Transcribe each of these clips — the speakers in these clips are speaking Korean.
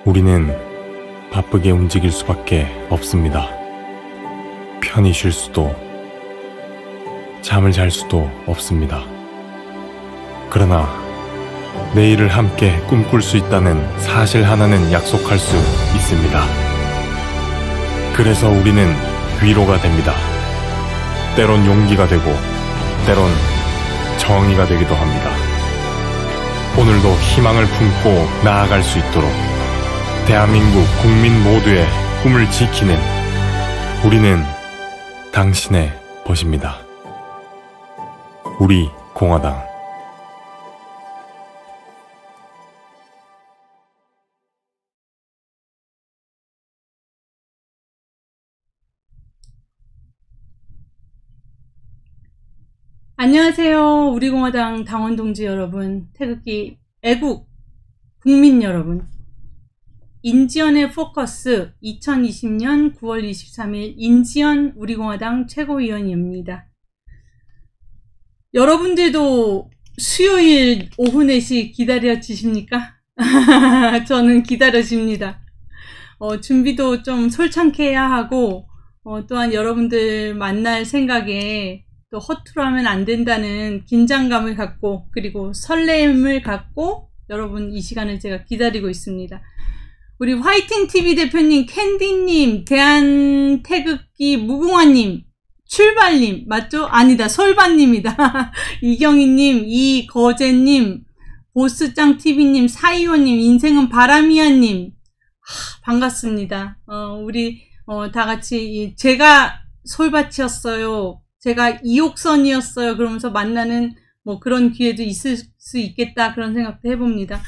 우리는 바쁘게 움직일 수밖에 없습니다. 편히 쉴 수도, 잠을 잘 수도 없습니다. 그러나 내일을 함께 꿈꿀 수 있다는 사실 하나는 약속할 수 있습니다. 그래서 우리는 위로가 됩니다. 때론 용기가 되고, 때론 정의가 되기도 합니다. 오늘도 희망을 품고 나아갈 수 있도록 대한민국 국민 모두의 꿈을 지키는 우리는 당신의 벗입니다. 우리 공화당. 안녕하세요. 우리공화당 당원 동지 여러분, 태극기 애국 국민 여러분. 인지연의 포커스 2020년 9월 23일 인지연 우리공화당 최고위원입니다. 여러분들도 수요일 오후 4시 기다려지십니까? 저는 기다려집니다. 준비도 좀 솔창케 해야 하고, 또한 여러분들 만날 생각에 또 허투루 하면 안 된다는 긴장감을 갖고, 그리고 설렘을 갖고 여러분 이 시간을 제가 기다리고 있습니다. 우리 화이팅TV 대표님, 캔디님, 대한태극기 무궁화님, 출발님, 맞죠? 아니다, 솔반님이다. 이경희님, 이거제님, 보스짱TV님, 사이오님, 인생은 바람이야님, 반갑습니다. 우리 다 같이 제가 솔밭이었어요, 제가 이옥선이었어요, 그러면서 만나는 뭐 그런 기회도 있을 수 있겠다, 그런 생각도 해봅니다.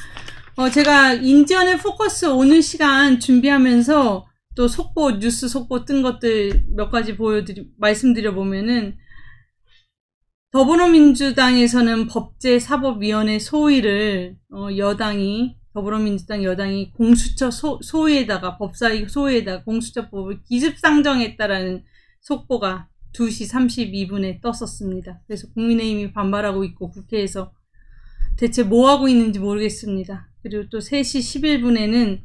제가 인지연의 포커스 오늘 시간 준비하면서 또 속보, 뉴스 속보 뜬 것들 몇 가지 말씀드려 보면은, 더불어민주당에서는 법제사법위원회 소위를 더불어민주당 여당이 공수처 소위에다가, 법사위 소위에다가 공수처법을 기습상정했다라는 속보가 2시 32분에 떴었습니다. 그래서 국민의힘이 반발하고 있고, 국회에서 대체 뭐 하고 있는지 모르겠습니다. 그리고 또 3시 11분에는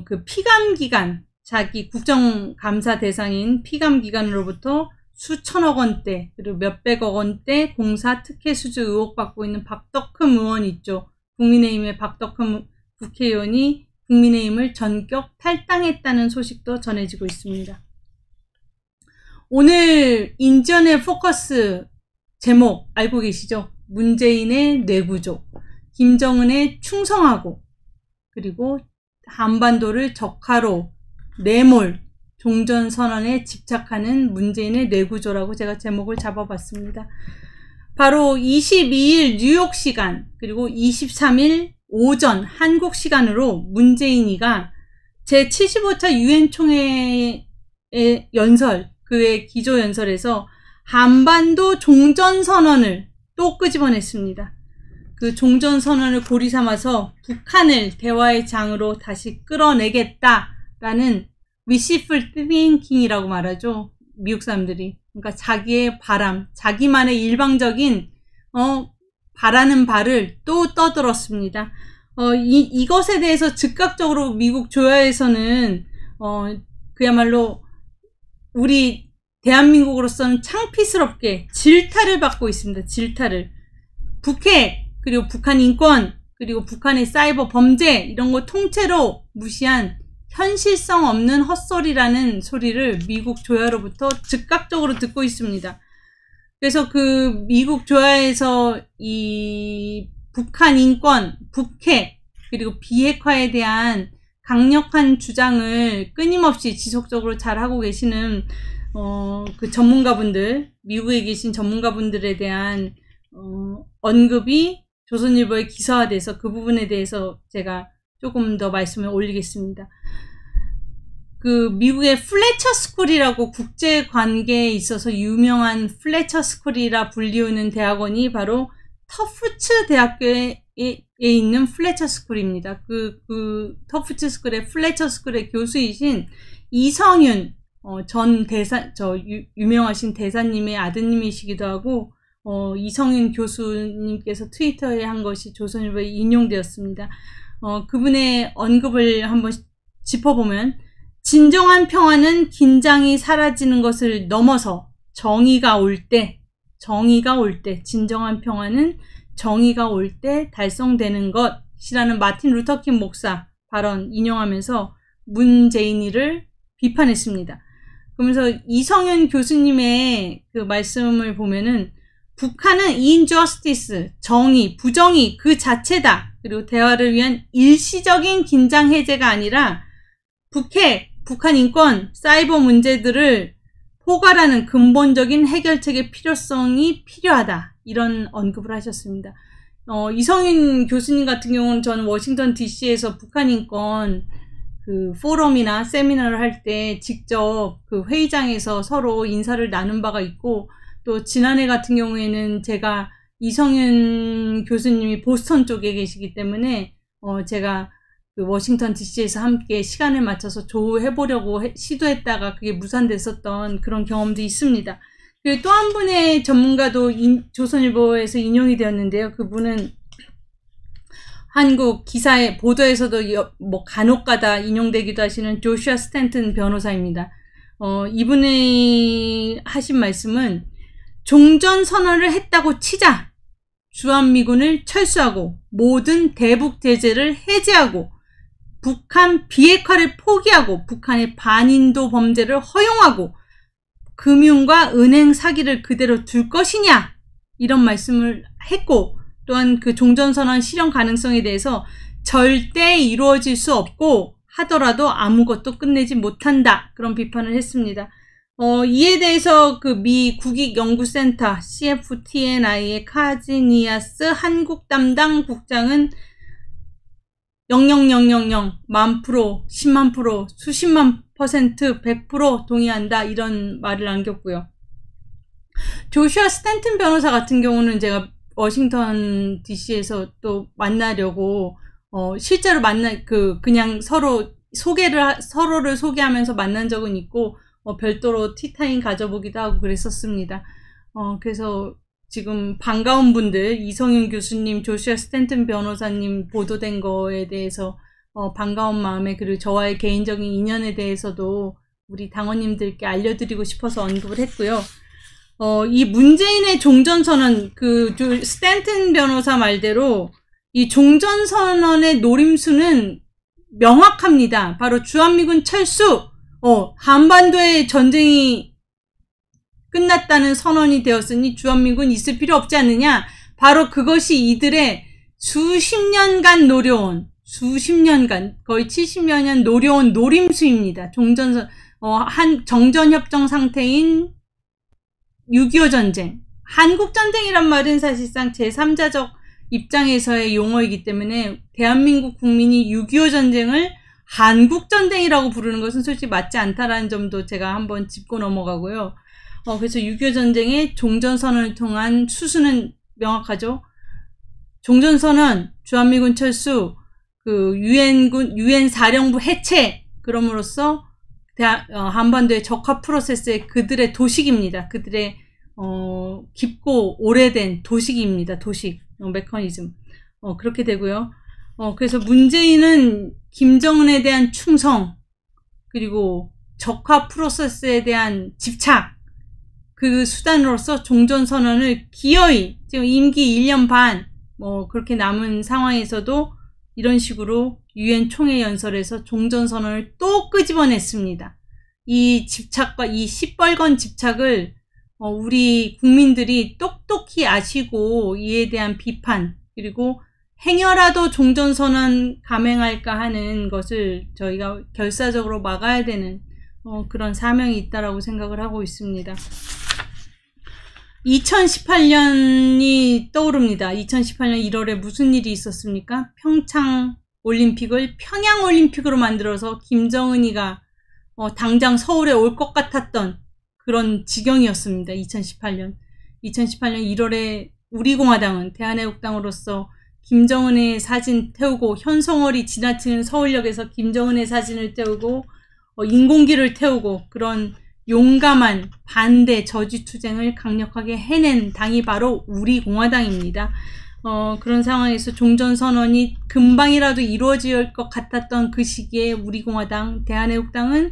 그 피감기관, 자기 국정감사 대상인 피감기관으로부터 수천억 원대, 그리고 몇백억 원대 공사 특혜 수주 의혹 받고 있는 박덕흠 의원 있죠. 국민의힘의 박덕흠 국회의원이 국민의힘을 전격 탈당했다는 소식도 전해지고 있습니다. 오늘 인지연의 포커스 제목 알고 계시죠? 문재인의 뇌구조, 김정은에 충성하고, 그리고 한반도를 적화로 내몰 종전선언에 집착하는 문재인의 뇌구조라고 제가 제목을 잡아봤습니다. 바로 22일 뉴욕 시간, 그리고 23일 오전 한국 시간으로 문재인이가 제75차 유엔 총회의 연설, 그의 기조연설에서 한반도 종전선언을 또 끄집어냈습니다. 그 종전선언을 고리 삼아서 북한을 대화의 장으로 다시 끌어내겠다라는 wishful thinking이라고 말하죠, 미국 사람들이. 그러니까 자기의 바람, 자기만의 일방적인 바라는 바를 또 떠들었습니다. 이것에 대해서 즉각적으로 미국 조야에서는 그야말로 우리 대한민국으로서는 창피스럽게 질타를 받고 있습니다. 질타를. 북핵, 그리고 북한 인권, 그리고 북한의 사이버 범죄, 이런 거 통째로 무시한 현실성 없는 헛소리라는 소리를 미국 조야로부터 즉각적으로 듣고 있습니다. 그래서 그 미국 조야에서 이 북한 인권, 북핵, 그리고 비핵화에 대한 강력한 주장을 끊임없이 지속적으로 잘 하고 계시는 그 전문가분들, 미국에 계신 전문가분들에 대한 언급이 조선일보에 기사화돼서 그 부분에 대해서 제가 조금 더 말씀을 올리겠습니다. 그 미국의 플래처 스쿨이라고 국제관계에 있어서 유명한 플래처 스쿨이라 불리우는 대학원이 바로 터프츠 대학교에 있는 플래처 스쿨입니다. 그 터프츠 스쿨의 플래처 스쿨의 교수이신 이성윤 유명하신 대사님의 아드님이시기도 하고, 이성윤 교수님께서 트위터에 한 것이 조선일보에 인용되었습니다. 그분의 언급을 한번 짚어보면, 진정한 평화는 긴장이 사라지는 것을 넘어서 정의가 올 때, 진정한 평화는 정의가 올 때 달성되는 것이라는 마틴 루터킹 목사 발언 인용하면서 문재인이를 비판했습니다. 그러면서 이성윤 교수님의 그 말씀을 보면은, 북한은 injustice, 정의, 부정의 그 자체다. 그리고 대화를 위한 일시적인 긴장 해제가 아니라 북핵, 북한 인권, 사이버 문제들을 포괄하는 근본적인 해결책의 필요성이 필요하다. 이런 언급을 하셨습니다. 이성윤 교수님 같은 경우는 저는 워싱턴 DC에서 북한 인권 그 포럼이나 세미나를 할 때 직접 그 회의장에서 서로 인사를 나눈 바가 있고, 또 지난해 같은 경우에는 제가 이성윤 교수님이 보스턴 쪽에 계시기 때문에 제가 그 워싱턴 DC에서 함께 시간을 맞춰서 조우해보려고 시도했다가 그게 무산됐었던 그런 경험도 있습니다. 그리고 또 한 분의 전문가도 조선일보에서 인용이 되었는데요. 그분은 한국 기사의 보도에서도 뭐 간혹가다 인용되기도 하시는 조슈아 스탠튼 변호사입니다. 이분이 하신 말씀은, 종전선언을 했다고 치자. 주한미군을 철수하고 모든 대북 제재를 해제하고 북한 비핵화를 포기하고 북한의 반인도 범죄를 허용하고 금융과 은행 사기를 그대로 둘 것이냐, 이런 말씀을 했고, 또한 그 종전선언 실현 가능성에 대해서 절대 이루어질 수 없고 하더라도 아무것도 끝내지 못한다, 그런 비판을 했습니다. 이에 대해서 그 미 국익연구센터 CFTNI의 카지니아스 한국 담당 국장은 00000 10,000%, 100,000%, 수십만 %, 100% 동의한다, 이런 말을 남겼고요. 조슈아 스탠튼 변호사 같은 경우는 제가 워싱턴 DC에서 또 만나려고 실제로 그냥 서로를 소개하면서 만난 적은 있고, 별도로 티타임 가져보기도 하고 그랬었습니다. 그래서 지금 반가운 분들, 이성윤 교수님, 조슈아 스탠튼 변호사님 보도된 거에 대해서 반가운 마음에, 그리고 저와의 개인적인 인연에 대해서도 우리 당원님들께 알려드리고 싶어서 언급을 했고요. 이 문재인의 종전선언, 스탠튼 변호사 말대로 이 종전선언의 노림수는 명확합니다. 바로 주한미군 철수, 한반도의 전쟁이 끝났다는 선언이 되었으니 주한미군 있을 필요 없지 않느냐. 바로 그것이 이들의 수십 년간 노려온, 거의 70여 년 노려온 노림수입니다. 정전협정 상태인 6.25 전쟁. 한국전쟁이란 말은 사실상 제3자적 입장에서의 용어이기 때문에 대한민국 국민이 6.25 전쟁을 한국전쟁이라고 부르는 것은 솔직히 맞지 않다라는 점도 제가 한번 짚고 넘어가고요. 그래서 6.25 전쟁의 종전선언을 통한 수수는 명확하죠. 종전선언, 주한미군 철수, 유엔 사령부 해체, 그럼으로써 한반도의 적화 프로세스의 그들의 도식입니다. 그들의 깊고 오래된 도식입니다. 도식, 메커니즘. 그렇게 되고요. 그래서 문재인은 김정은에 대한 충성, 그리고 적화 프로세스에 대한 집착, 그 수단으로서 종전선언을 기어이, 지금 임기 1년 반, 그렇게 남은 상황에서도 이런 식으로 유엔 총회 연설에서 종전선언을 또 끄집어냈습니다. 이 집착과 이 시뻘건 집착을 우리 국민들이 똑똑히 아시고 이에 대한 비판, 그리고 행여라도 종전선언 감행할까 하는 것을 저희가 결사적으로 막아야 되는 그런 사명이 있다라고 생각을 하고 있습니다. 2018년이 떠오릅니다. 2018년 1월에 무슨 일이 있었습니까? 평창 올림픽을 평양 올림픽으로 만들어서 김정은이가 당장 서울에 올 것 같았던 그런 지경이었습니다. 2018년 1월에 우리공화당은 대한애국당으로서 김정은의 사진 태우고, 현송월이 지나치는 서울역에서 김정은의 사진을 태우고 인공기를 태우고, 그런 용감한 반대 저지투쟁을 강력하게 해낸 당이 바로 우리공화당입니다. 그런 상황에서 종전선언이 금방이라도 이루어질 것 같았던 그 시기에 우리공화당, 대한애국당은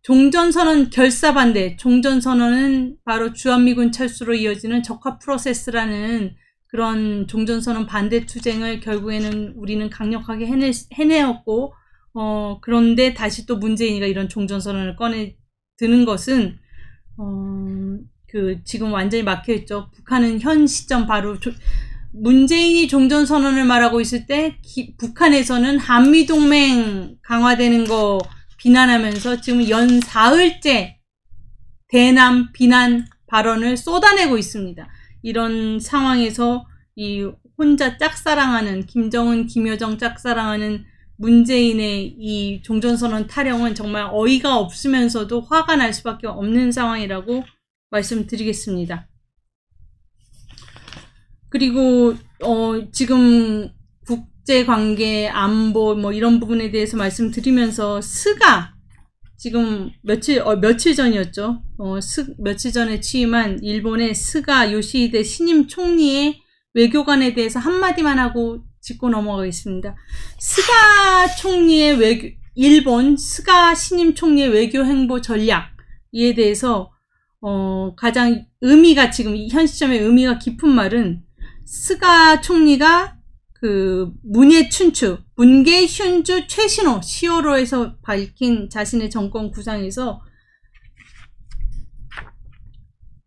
종전선언 결사반대, 종전선언은 바로 주한미군 철수로 이어지는 적화 프로세스라는 그런 종전선언 반대 투쟁을 결국에는 우리는 강력하게 해내었고, 그런데 다시 또 문재인이가 이런 종전선언을 꺼내 드는 것은, 지금 완전히 막혀있죠. 북한은 현 시점 바로, 문재인이 종전선언을 말하고 있을 때, 북한에서는 한미동맹 강화되는 거 비난하면서 지금 연 사흘째 대남 비난 발언을 쏟아내고 있습니다. 이런 상황에서 이 혼자 짝사랑하는 김정은, 김여정 짝사랑하는 문재인의 이 종전선언 타령은 정말 어이가 없으면서도 화가 날 수밖에 없는 상황이라고 말씀드리겠습니다. 그리고 지금 국제관계, 안보 뭐 이런 부분에 대해서 말씀드리면서 스가 지금 며칠 전이었죠. 며칠 전에 취임한 일본의 스가 요시히데 신임 총리의 외교관에 대해서 한마디만 하고 짚고 넘어가겠습니다. 스가 총리의 일본 스가 신임 총리의 외교 행보 전략에 대해서 가장 의미가 지금 현 시점에 의미가 깊은 말은 스가 총리가 문예 춘추, 문게 슌주 최신호, 시오로에서 밝힌 자신의 정권 구상에서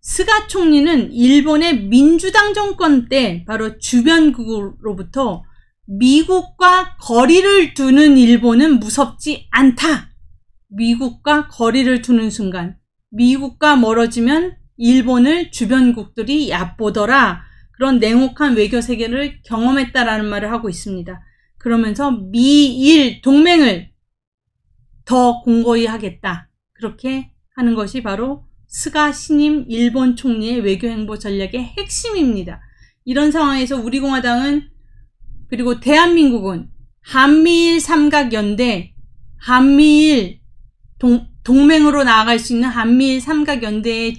스가 총리는 일본의 민주당 정권 때 바로 주변국으로부터 미국과 거리를 두는 일본은 무섭지 않다. 미국과 거리를 두는 순간, 미국과 멀어지면 일본을 주변국들이 얕보더라. 그런 냉혹한 외교 세계를 경험했다라는 말을 하고 있습니다. 그러면서 미일 동맹을 더 공고히 하겠다. 그렇게 하는 것이 바로 스가 신임 일본 총리의 외교 행보 전략의 핵심입니다. 이런 상황에서 우리공화당은 그리고 대한민국은 한미일 삼각연대, 한미일 동맹으로 나아갈 수 있는 한미일 삼각연대에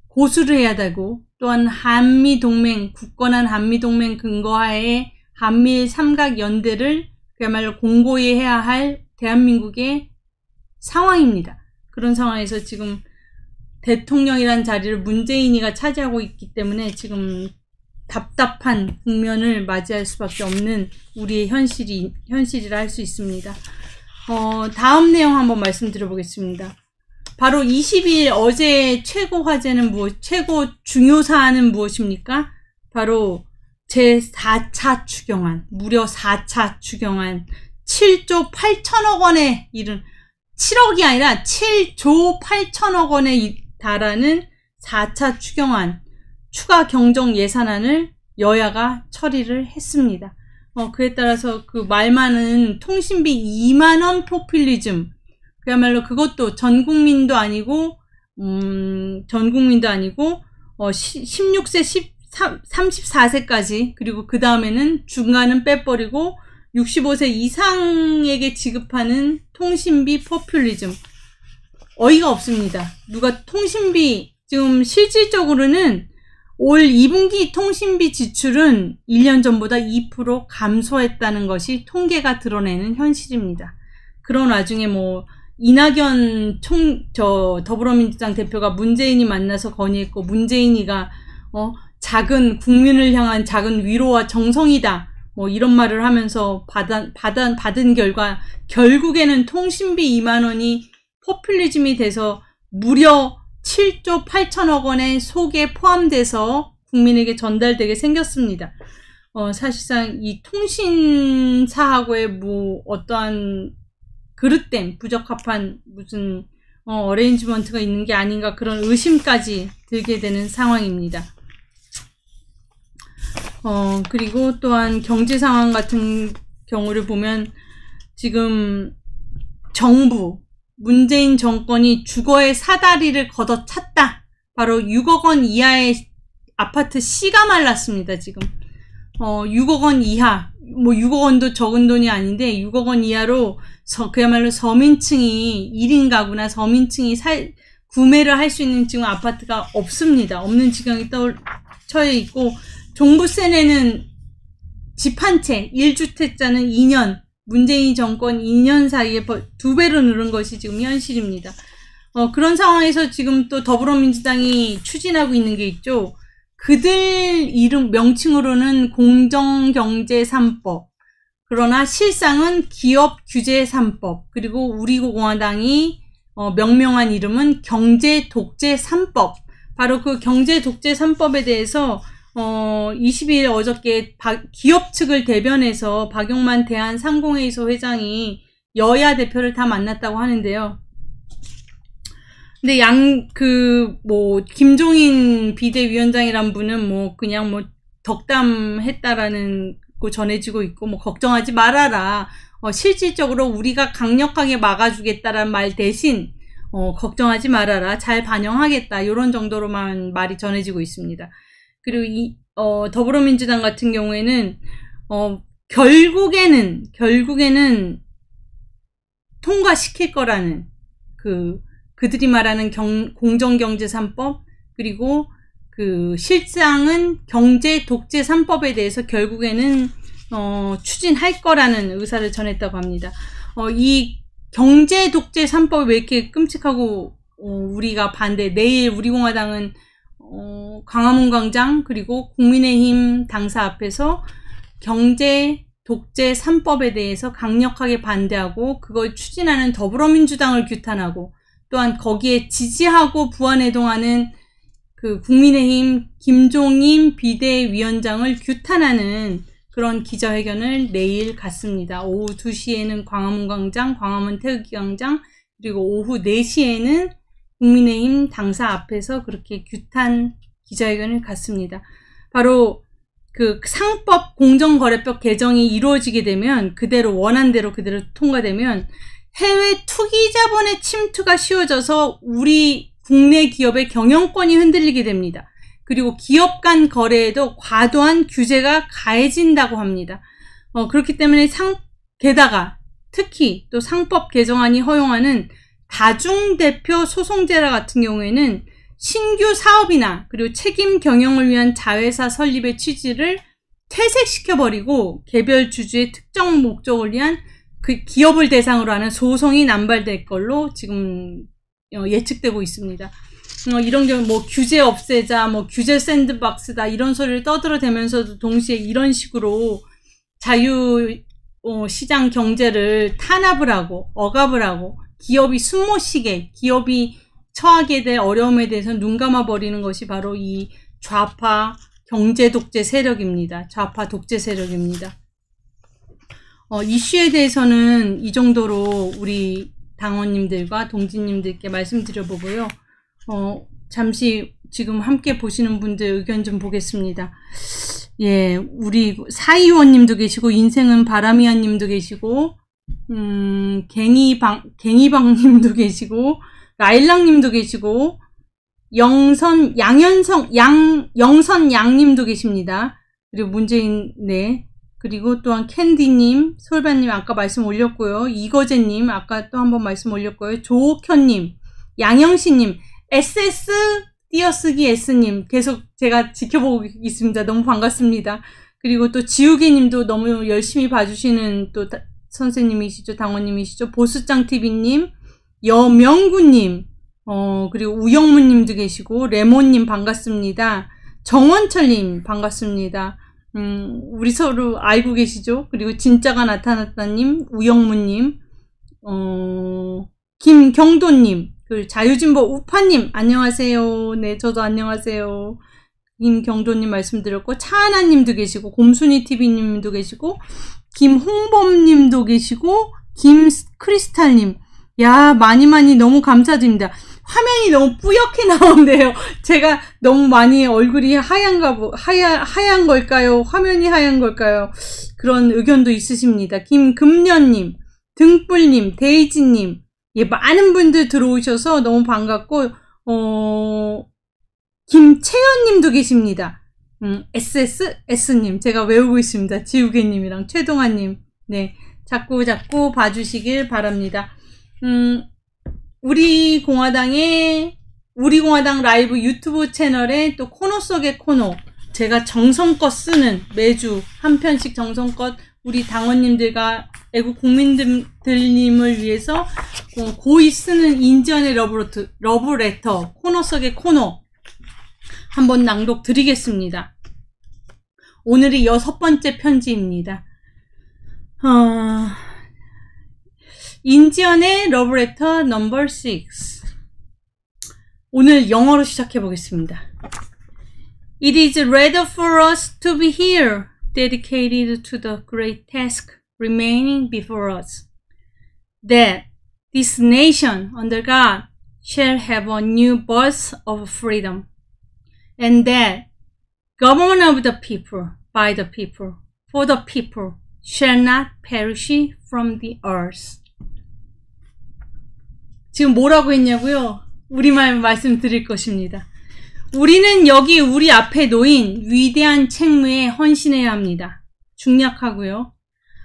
고수를 해야 되고 또한 한미동맹, 굳건한 한미동맹 근거하에 한미일 삼각연대를 그야말로 공고히 해야 할 대한민국의 상황입니다. 그런 상황에서 지금 대통령이란 자리를 문재인이가 차지하고 있기 때문에 지금 답답한 국면을 맞이할 수밖에 없는 우리의 현실이라 할 수 있습니다. 다음 내용 한번 말씀드려 보겠습니다. 바로 22일 어제 최고 화제는 최고 중요 사안은 무엇입니까? 바로 제4차 추경안, 무려 4차 추경안 7조 8천억 원에 이른 7억이 아니라 7조 8천억 원에 달하는 4차 추경안, 추가 경정 예산안을 여야가 처리를 했습니다. 그에 따라서 그 말 많은 통신비 2만 원 포퓰리즘, 그야말로 그것도 전 국민도 아니고 16세 34세까지 그리고 그 다음에는 중간은 빼버리고 65세 이상에게 지급하는 통신비 포퓰리즘. 어이가 없습니다. 누가 통신비, 지금 실질적으로는 올 2분기 통신비 지출은 1년 전보다 2% 감소했다는 것이 통계가 드러내는 현실입니다. 그런 와중에 이낙연 더불어민주당 대표가 문재인이 만나서 건의했고, 문재인이가 작은 국민을 향한 작은 위로와 정성이다, 이런 말을 하면서 받은 결과 결국에는 통신비 2만 원이 포퓰리즘이 돼서 무려 7조 8천억 원의 속에 포함돼서 국민에게 전달되게 생겼습니다. 사실상 이 통신사하고의 어떠한 그릇된 부적합한 무슨 어레인지먼트가 있는 게 아닌가, 그런 의심까지 들게 되는 상황입니다. 그리고 또한 경제 상황 같은 경우를 보면 지금 정부, 문재인 정권이 주거의 사다리를 걷어찼다. 바로 6억 원 이하의 아파트 씨가 말랐습니다, 지금. 6억 원 이하, 6억 원도 적은 돈이 아닌데 6억 원 이하로 그야말로 서민층이 1인 가구나 서민층이 구매를 할 수 있는 지금 아파트가 없습니다. 없는 지경이 처해 있고, 종부세 내는 집 한 채, 1주택자는 2년, 문재인 정권 2년 사이에 2배로 늘은 것이 지금 현실입니다. 그런 상황에서 지금 또 더불어민주당이 추진하고 있는 게 있죠. 그들 이름, 명칭으로는 공정경제 3법. 그러나 실상은 기업규제 3법. 그리고 우리 공화당이 명명한 이름은 경제독재 3법. 바로 그 경제독재 3법에 대해서 22일 어저께 기업 측을 대변해서 박용만 대한상공회의소 회장이 여야 대표를 다 만났다고 하는데요. 근데 김종인 비대위원장이란 분은 그냥 덕담했다라는 거 전해지고 있고, 걱정하지 말아라. 실질적으로 우리가 강력하게 막아주겠다라는 말 대신, 걱정하지 말아라. 잘 반영하겠다. 이런 정도로만 말이 전해지고 있습니다. 그리고 더불어민주당 같은 경우에는, 결국에는 통과시킬 거라는, 그들이 말하는 공정경제 3법, 그리고 실상은 경제독재 3법에 대해서 결국에는, 추진할 거라는 의사를 전했다고 합니다. 이 경제독재 3법이 왜 이렇게 끔찍하고, 우리가 내일 우리 공화당은, 광화문 광장, 그리고 국민의힘 당사 앞에서 경제독재 3법에 대해서 강력하게 반대하고, 그걸 추진하는 더불어민주당을 규탄하고, 또한 거기에 지지하고 부안해동하는 국민의힘 김종인 비대위원장을 규탄하는 그런 기자회견을 내일 갖습니다. 오후 2시에는 광화문 광장, 광화문 태극기 광장, 그리고 오후 4시에는 국민의힘 당사 앞에서 그렇게 규탄 기자회견을 갖습니다. 바로 상법 공정거래법 개정이 이루어지게 되면 원안대로 그대로 통과되면 해외 투기 자본의 침투가 쉬워져서 우리 국내 기업의 경영권이 흔들리게 됩니다. 그리고 기업 간 거래에도 과도한 규제가 가해진다고 합니다. 그렇기 때문에 게다가 특히 또 상법 개정안이 허용하는 다중대표 소송제라 같은 경우에는 신규 사업이나 그리고 책임 경영을 위한 자회사 설립의 취지를 퇴색시켜버리고 개별 주주의 특정 목적을 위한 기업을 대상으로 하는 소송이 남발될 걸로 지금 예측되고 있습니다. 이런 경우 규제 없애자, 규제 샌드박스다 이런 소리를 떠들어대면서도 동시에 이런 식으로 자유 시장 경제를 탄압을 하고 억압을 하고 기업이 숨 못 쉬게, 기업이 처하게 될 어려움에 대해서 눈 감아버리는 것이 바로 이 좌파 경제 독재 세력입니다. 좌파 독재 세력입니다. 이슈에 대해서는 이 정도로 우리 당원님들과 동지님들께 말씀드려보고요. 잠시 지금 함께 보시는 분들 의견 좀 보겠습니다. 예, 우리 사의원님도 계시고, 인생은 바람이야님도 계시고, 갱이방님도 계시고, 라일락님도 계시고, 영선양님도 계십니다. 그리고 문재인, 네. 그리고 또한 캔디님, 솔바님 아까 말씀 올렸고요. 이거제님 아까 또 한번 말씀 올렸고요. 조옥현님, 양영신님, SS 띄어쓰기 S님 계속 제가 지켜보고 있습니다. 너무 반갑습니다. 그리고 또 지우개님도 너무 열심히 봐주시는 또 선생님이시죠. 당원님이시죠. 보수짱TV님, 여명구님, 그리고 우영무님도 계시고, 레몬님 반갑습니다. 정원철님 반갑습니다. 우리 서로 알고 계시죠? 그리고 진짜가 나타났다님, 우영무님, 김경도님, 자유진보 우파님, 안녕하세요. 네, 저도 안녕하세요. 김경도님 말씀드렸고, 차하나님도 계시고, 곰순이TV님도 계시고, 김홍범님도 계시고, 김크리스탈님. 야, 많이 너무 감사드립니다. 화면이 너무 뿌옇게 나오는데요. 제가 너무 많이 얼굴이 하얀 걸까요? 화면이 하얀 걸까요? 그런 의견도 있으십니다. 김금련님, 등불님, 데이지님, 예, 많은 분들 들어오셔서 너무 반갑고, 김채연님도 계십니다. SS님, 제가 외우고 있습니다. 지우개님이랑 최동아님, 네, 자꾸 봐주시길 바랍니다. 우리 공화당 라이브 유튜브 채널에 또 코너 속의 코너, 제가 정성껏 쓰는 매주 한 편씩 정성껏 우리 당원님들과 애국 국민들님을 위해서 고이 쓰는 인지연의 러브레터 코너 속의 코너 한번 낭독 드리겠습니다. 오늘이 6번째 편지입니다. 인지연의 러브레터 넘버 6. 오늘 영어로 시작해 보겠습니다. It is rather for us to be here, dedicated to the great task remaining before us, that this nation under God shall have a new birth of freedom, and that government of the people, by the people, for the people, shall not perish from the earth. 지금 뭐라고 했냐고요? 우리말 말씀드릴 것입니다. 우리는 여기 우리 앞에 놓인 위대한 책무에 헌신해야 합니다. 중략하고요.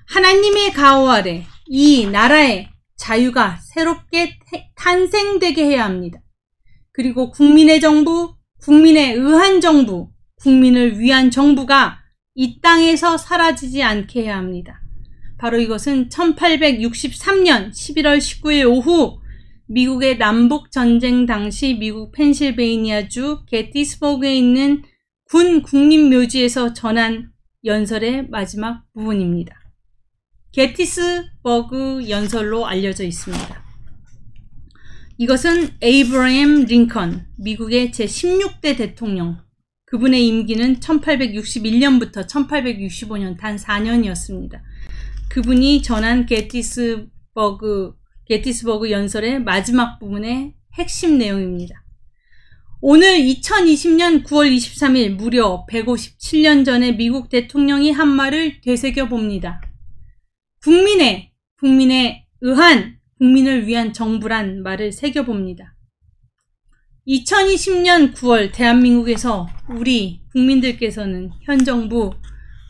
하나님의 가호 아래 이 나라의 자유가 새롭게 탄생되게 해야 합니다. 그리고 국민의 정부, 국민에 의한 정부, 국민을 위한 정부가 이 땅에서 사라지지 않게 해야 합니다. 바로 이것은 1863년 11월 19일 오후 미국의 남북전쟁 당시 미국 펜실베이니아주 게티스버그에 있는 군 국립묘지에서 전한 연설의 마지막 부분입니다. 게티스버그 연설로 알려져 있습니다. 이것은 에이브러햄 링컨, 미국의 제16대 대통령, 그분의 임기는 1861년부터 1865년 단 4년이었습니다. 그분이 전한 게티스버그 연설의 마지막 부분의 핵심 내용입니다. 오늘 2020년 9월 23일 무려 157년 전에 미국 대통령이 한 말을 되새겨 봅니다. 국민에 의한 국민을 위한 정부란 말을 새겨봅니다. 2020년 9월 대한민국에서 우리 국민들께서는 현 정부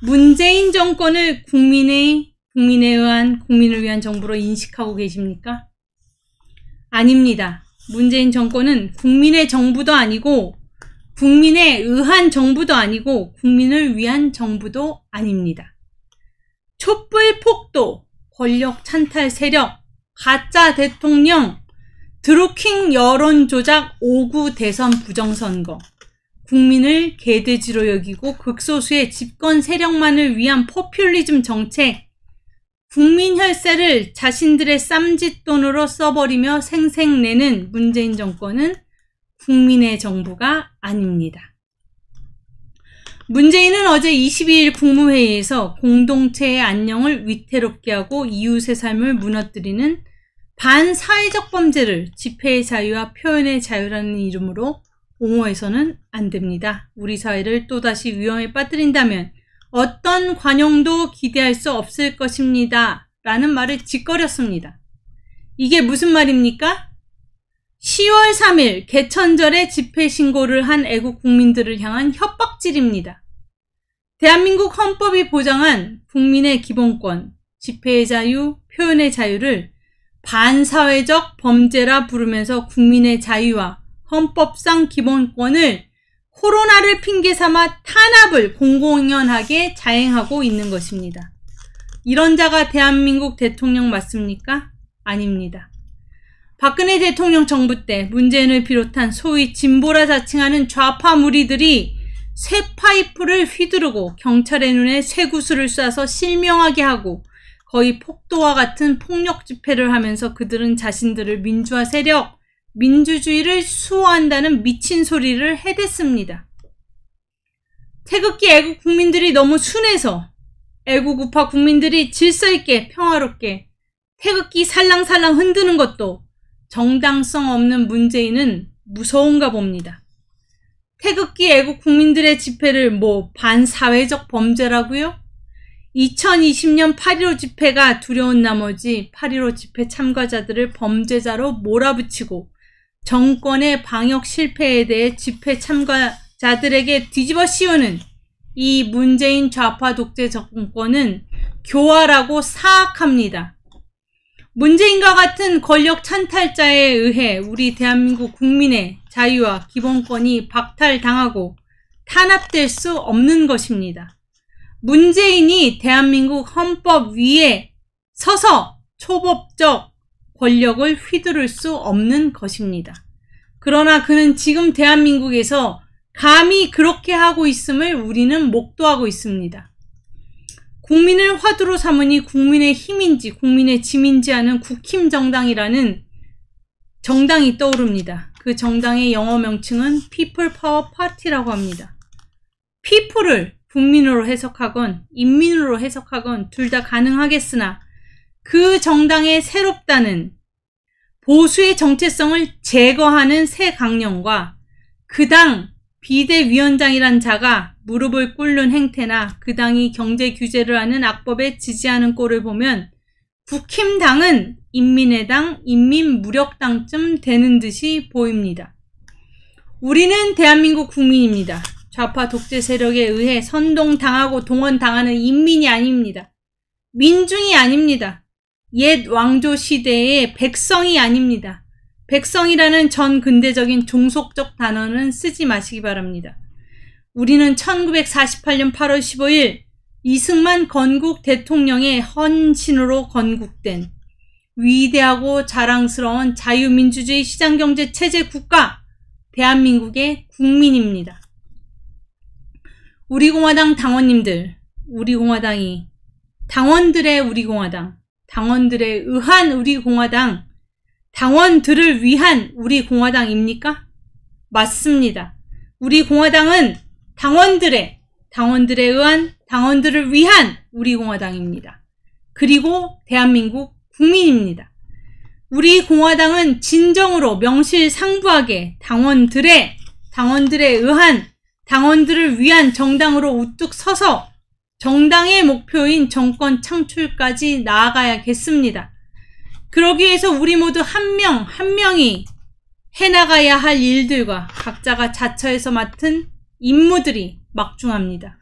문재인 정권을 국민에 의한 국민을 위한 정부로 인식하고 계십니까? 아닙니다. 문재인 정권은 국민의 정부도 아니고 국민에 의한 정부도 아니고 국민을 위한 정부도 아닙니다. 촛불 폭도, 권력 찬탈 세력, 가짜 대통령, 드루킹 여론 조작 5구 대선 부정선거, 국민을 개돼지로 여기고 극소수의 집권 세력만을 위한 포퓰리즘 정책, 국민 혈세를 자신들의 쌈짓돈으로 써버리며 생색내는 문재인 정권은 국민의 정부가 아닙니다. 문재인은 어제 22일 국무회의에서 공동체의 안녕을 위태롭게 하고 이웃의 삶을 무너뜨리는 반사회적 범죄를 집회의 자유와 표현의 자유라는 이름으로 옹호해서는 안 됩니다. 우리 사회를 또다시 위험에 빠뜨린다면 어떤 관용도 기대할 수 없을 것입니다. 라는 말을 짓거렸습니다. 이게 무슨 말입니까? 10월 3일 개천절에 집회 신고를 한 애국 국민들을 향한 협박질입니다. 대한민국 헌법이 보장한 국민의 기본권, 집회의 자유, 표현의 자유를 반사회적 범죄라 부르면서 국민의 자유와 헌법상 기본권을 코로나를 핑계 삼아 탄압을 공공연하게 자행하고 있는 것입니다. 이런 자가 대한민국 대통령 맞습니까? 아닙니다. 박근혜 대통령 정부 때 문재인을 비롯한 소위 진보라 자칭하는 좌파 무리들이 쇠파이프를 휘두르고 경찰의 눈에 쇠구슬을 쏴서 실명하게 하고 거의 폭도와 같은 폭력 집회를 하면서 그들은 자신들을 민주화 세력, 민주주의를 수호한다는 미친 소리를 해댔습니다. 태극기 애국 국민들이 너무 순해서 애국 우파 국민들이 질서 있게 평화롭게 태극기 살랑살랑 흔드는 것도 정당성 없는 문재인은 무서운가 봅니다. 태극기 애국 국민들의 집회를 반사회적 범죄라고요? 2020년 8.15 집회가 두려운 나머지 8.15 집회 참가자들을 범죄자로 몰아붙이고 정권의 방역 실패에 대해 집회 참가자들에게 뒤집어 씌우는 이 문재인 좌파 독재 정권은 교활하고 사악합니다. 문재인과 같은 권력 찬탈자에 의해 우리 대한민국 국민의 자유와 기본권이 박탈당하고 탄압될 수 없는 것입니다. 문재인이 대한민국 헌법 위에 서서 초법적 권력을 휘두를 수 없는 것입니다. 그러나 그는 지금 대한민국에서 감히 그렇게 하고 있음을 우리는 목도하고 있습니다. 국민을 화두로 삼으니 국민의 힘인지 국민의 짐인지 하는 국힘 정당이라는 정당이 떠오릅니다. 그 정당의 영어 명칭은 People Power Party라고 합니다. people을 국민으로 해석하건 인민으로 해석하건 둘 다 가능하겠으나 그 정당의 새롭다는 보수의 정체성을 제거하는 새 강령과 그 당 비대위원장이란 자가 무릎을 꿇는 행태나 그 당이 경제 규제를 하는 악법에 지지하는 꼴을 보면 국힘당은 인민의 당, 인민무력당쯤 되는 듯이 보입니다. 우리는 대한민국 국민입니다. 좌파 독재 세력에 의해 선동당하고 동원당하는 인민이 아닙니다. 민중이 아닙니다. 옛 왕조 시대의 백성이 아닙니다. 백성이라는 전 근대적인 종속적 단어는 쓰지 마시기 바랍니다. 우리는 1948년 8월 15일 이승만 건국 대통령의 헌신으로 건국된 위대하고 자랑스러운 자유민주주의 시장경제 체제 국가 대한민국의 국민입니다. 우리공화당 당원님들, 우리공화당이 당원들의 우리공화당, 당원들에 의한 우리공화당, 당원들을 위한 우리공화당입니까? 맞습니다. 우리공화당은 당원들에 의한 당원들을 위한 우리공화당입니다. 그리고 대한민국 국민입니다. 우리공화당은 진정으로 명실상부하게 당원들에 의한 당원들을 위한 정당으로 우뚝 서서 정당의 목표인 정권 창출까지 나아가야겠습니다. 그러기 위해서 우리 모두 한 명 한 명이 해나가야 할 일들과 각자가 자처해서 맡은 임무들이 막중합니다.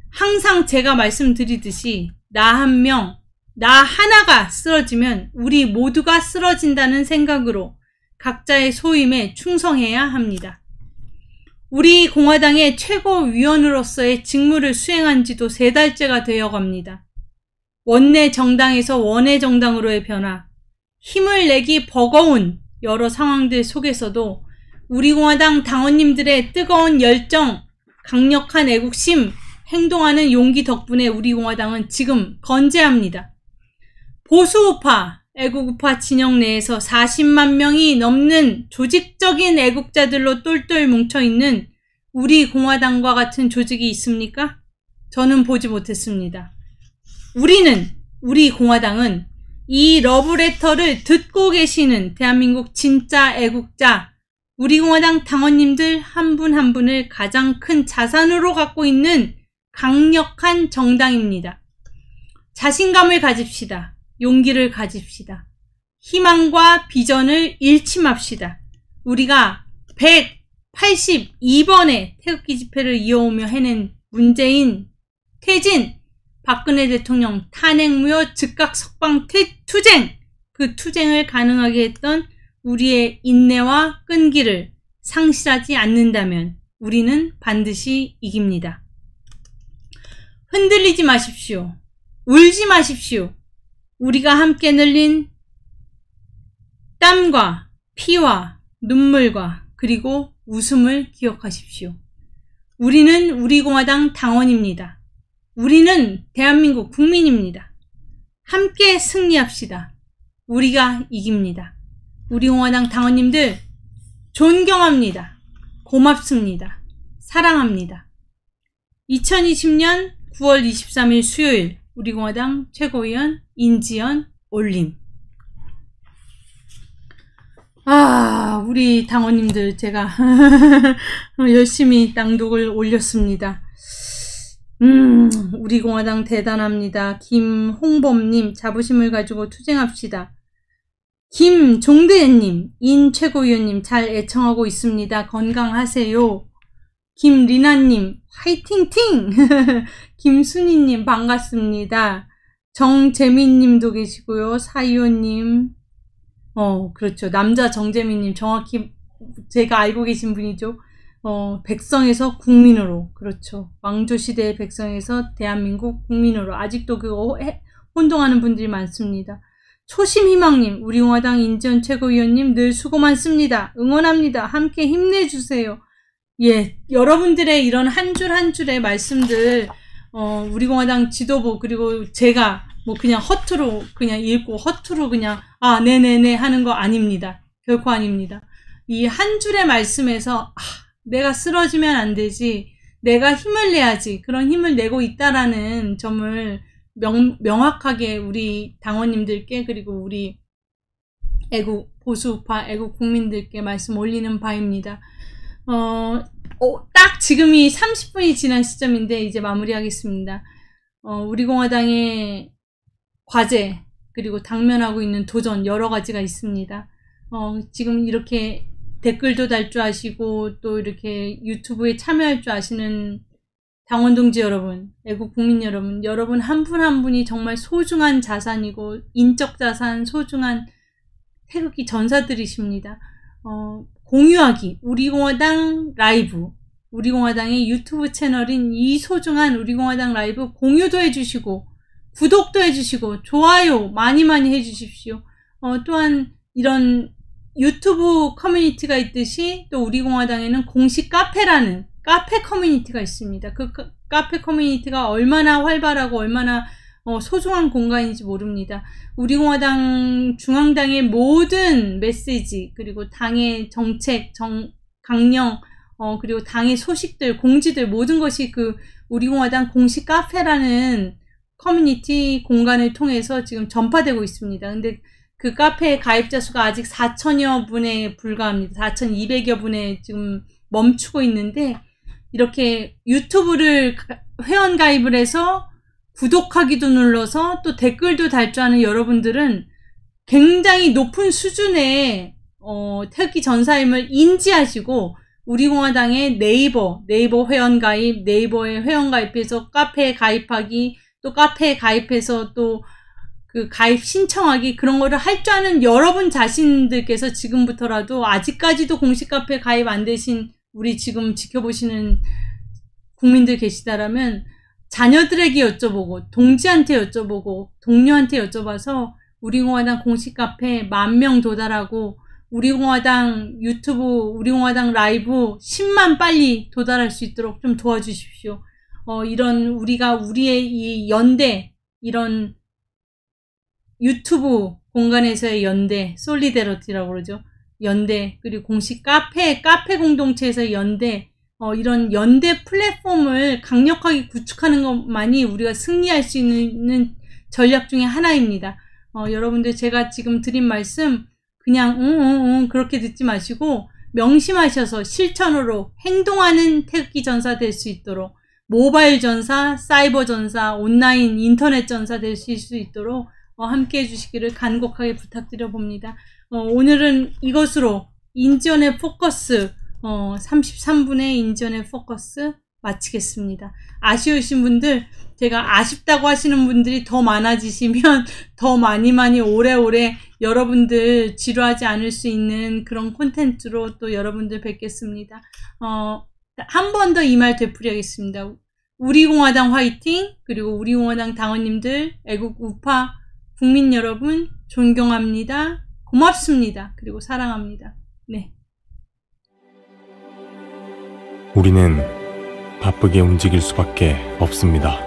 항상 제가 말씀드리듯이 나 한 명, 나 하나가 쓰러지면 우리 모두가 쓰러진다는 생각으로 각자의 소임에 충성해야 합니다. 우리 공화당의 최고위원으로서의 직무를 수행한 지도 3달째가 되어갑니다. 원내 정당에서 원외 정당으로의 변화, 힘을 내기 버거운 여러 상황들 속에서도 우리공화당 당원님들의 뜨거운 열정, 강력한 애국심, 행동하는 용기 덕분에 우리공화당은 지금 건재합니다. 보수우파, 애국우파 진영 내에서 40만 명이 넘는 조직적인 애국자들로 똘똘 뭉쳐있는 우리공화당과 같은 조직이 있습니까? 저는 보지 못했습니다. 우리 공화당은 이 러브레터를 듣고 계시는 대한민국 진짜 애국자, 우리공화당 당원님들 한 분 한 분을 가장 큰 자산으로 갖고 있는 강력한 정당입니다. 자신감을 가집시다. 용기를 가집시다. 희망과 비전을 일침합시다. 우리가 182번의 태극기 집회를 이어오며 해낸 문재인, 퇴진, 박근혜 대통령 탄핵무효 즉각 석방 투쟁, 그 투쟁을 가능하게 했던 우리의 인내와 끈기를 상실하지 않는다면 우리는 반드시 이깁니다. 흔들리지 마십시오. 울지 마십시오. 우리가 함께 흘린 땀과 피와 눈물과 그리고 웃음을 기억하십시오. 우리는 우리공화당 당원입니다. 우리는 대한민국 국민입니다. 함께 승리합시다. 우리가 이깁니다. 우리공화당 당원님들 존경합니다. 고맙습니다. 사랑합니다. 2020년 9월 23일 수요일 우리공화당 최고위원 인지연 올림. 우리 당원님들 제가 열심히 낭독을 올렸습니다. 우리공화당 대단합니다. 김홍범님, 자부심을 가지고 투쟁합시다. 김종대님, 인 최고위원님 잘 애청하고 있습니다. 건강하세요. 김리나님, 화이팅팅! 김순희님, 반갑습니다. 정재민님도 계시고요. 사이오님, 그렇죠. 남자 정재민님, 정확히 제가 알고 계신 분이죠. 백성에서 국민으로, 그렇죠. 왕조시대의 백성에서 대한민국 국민으로 아직도 그거 혼동하는 분들이 많습니다. 초심희망님, 우리 공화당 인지연 최고위원님 늘 수고 많습니다. 응원합니다. 함께 힘내주세요. 예, 여러분들의 이런 한 줄 한 줄의 말씀들, 우리 공화당 지도부, 그리고 제가 뭐 그냥 허투루 그냥 읽고 허투루 그냥, 네네네 하는 거 아닙니다. 결코 아닙니다. 이 한 줄의 말씀에서, 내가 쓰러지면 안 되지, 내가 힘을 내야지, 그런 힘을 내고 있다라는 점을 명확하게 우리 당원님들께, 그리고 우리 애국 보수파 애국 국민들께 말씀 올리는 바입니다. 딱 지금이 30분이 지난 시점인데 이제 마무리하겠습니다. 우리 공화당의 과제, 그리고 당면하고 있는 도전 여러 가지가 있습니다. 지금 이렇게 댓글도 달 줄 아시고 또 이렇게 유튜브에 참여할 줄 아시는 당원 동지 여러분, 애국 국민 여러분, 여러분 한 분 한 분이 정말 소중한 자산이고 인적 자산, 소중한 태극기 전사들이십니다. 공유하기, 우리공화당 라이브, 우리공화당의 유튜브 채널인 이 소중한 우리공화당 라이브 공유도 해주시고 구독도 해주시고 좋아요 많이 해주십시오. 또한 이런 유튜브 커뮤니티가 있듯이 또 우리공화당에는 공식 카페라는 카페 커뮤니티가 있습니다. 그 카페 커뮤니티가 얼마나 활발하고 얼마나 소중한 공간인지 모릅니다. 우리공화당 중앙당의 모든 메시지, 그리고 당의 정책, 강령, 그리고 당의 소식들, 공지들, 모든 것이 그 우리공화당 공식 카페라는 커뮤니티 공간을 통해서 지금 전파되고 있습니다. 근데 그 카페의 가입자 수가 아직 4,000여 분에 불과합니다. 4,200여 분에 지금 멈추고 있는데, 이렇게 유튜브를 회원 가입을 해서 구독하기도 눌러서 또 댓글도 달 줄 아는 여러분들은 굉장히 높은 수준의 태극기 전사임을 인지하시고 우리공화당의 네이버 회원 가입, 네이버에 회원 가입해서 카페에 가입하기, 또 카페에 가입해서 또 그 가입 신청하기, 그런 거를 할 줄 아는 여러분 자신들께서 지금부터라도, 아직까지도 공식 카페 가입 안 되신 우리 지금 지켜보시는 국민들 계시다라면 자녀들에게 여쭤보고, 동지한테 여쭤보고, 동료한테 여쭤봐서 우리공화당 공식 카페 10,000명 도달하고 우리공화당 유튜브, 우리공화당 라이브 10만 빨리 도달할 수 있도록 좀 도와주십시오. 이런 우리의 이 연대, 이런 유튜브 공간에서의 연대, 솔리데러티라고 그러죠. 연대, 그리고 공식 카페 공동체에서의 연대, 이런 연대 플랫폼을 강력하게 구축하는 것만이 우리가 승리할 수 있는 전략 중에 하나입니다. 여러분들 제가 지금 드린 말씀 그냥 그렇게 듣지 마시고 명심하셔서 실천으로 행동하는 태극기 전사 될 수 있도록, 모바일 전사, 사이버 전사, 온라인 인터넷 전사 되실 수 있도록 함께 해주시기를 간곡하게 부탁드려 봅니다. 오늘은 이것으로 인지연의 포커스, 33분의 인지연의 포커스 마치겠습니다. 아쉬우신 분들, 제가 아쉽다고 하시는 분들이 더 많아지시면 더 많이 오래오래 여러분들 지루하지 않을 수 있는 그런 콘텐츠로 또 여러분들 뵙겠습니다. 한 번 더 이 말 되풀이하겠습니다. 우리공화당 화이팅! 그리고 우리공화당 당원님들, 애국 우파 국민 여러분 존경합니다. 고맙습니다. 그리고 사랑합니다. 네. 우리는 바쁘게 움직일 수밖에 없습니다.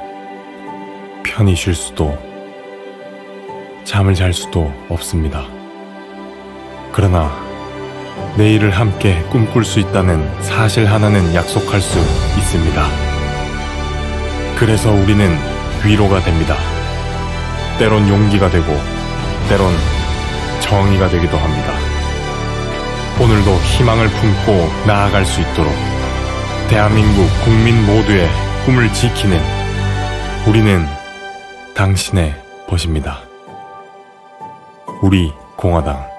편히 쉴 수도, 잠을 잘 수도 없습니다. 그러나 내일을 함께 꿈꿀 수 있다는 사실 하나는 약속할 수 있습니다. 그래서 우리는 위로가 됩니다. 때론 용기가 되고 때론 정의가 되기도 합니다. 오늘도 희망을 품고 나아갈 수 있도록 대한민국 국민 모두의 꿈을 지키는 우리는 당신의 벗입니다. 우리 공화당.